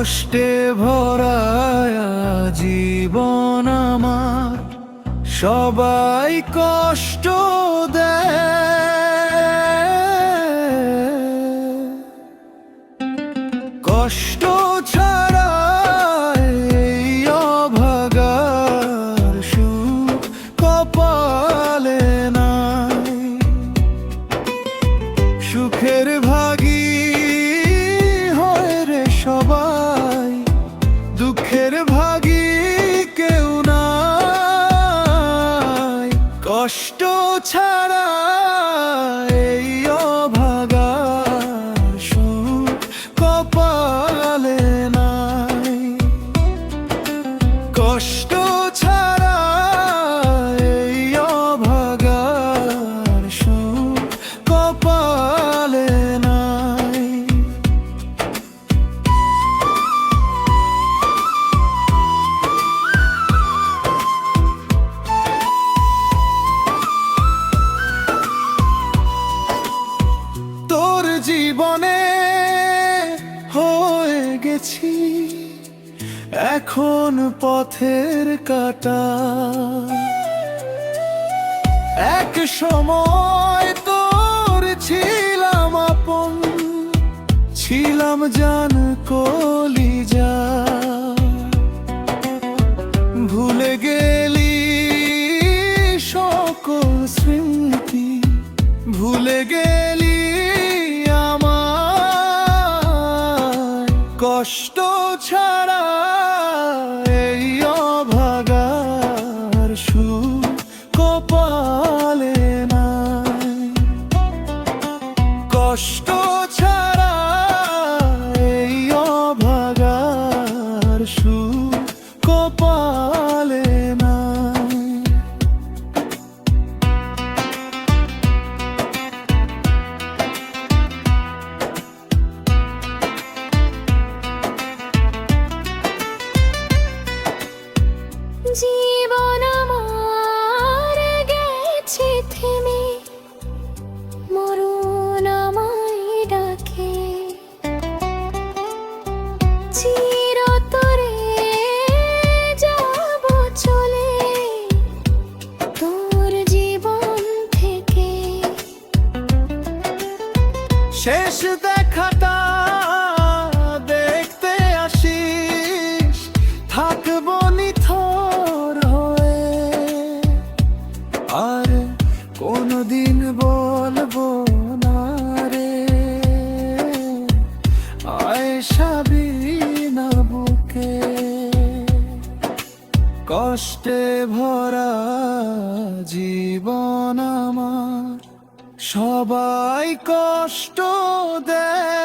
কষ্টে ভরা জীবন আমার, সবাই কষ্ট দেয়। কষ্ট ছাড়া এই অভাগার সুখ কপালে নাই। সুখের ভাগী হয় রে সবাই, দুঃখের ভাগী কেউ নাই। কষ্ট ছাড়া এই অভাগার সুখ কপালে নাই। কষ্ট ছাড়া এই অভাগার সুখ কপালে নাই। তোর জীবনে হয়ে গেছি এখন পথের কাঁটা। এক সময় তোর ছিলাম আপন, ছিলাম জান কলিজা। ভুলে গেলি সকল স্মৃতি, ভুলে গেলি আমার। কষ্ট ছাড়া এই অভাগার সুখ কপালে নাই। কষ্ট ছাড়া এই অভাগার সুখ কপালে নাই। জীবন আমার গেছে থেমে, মরণ আমায় ডাকে। চিরতরে যাব চলে তোর জীবন থেকে। শেষ দেখাটা দেখতে আসিস, থাকবো নিথর হয়ে। আর কোনদিন বলবো না রে আয় সাবি না বুকে। কষ্টে ভরা জীবন আমার, সবাই কষ্ট দেয়।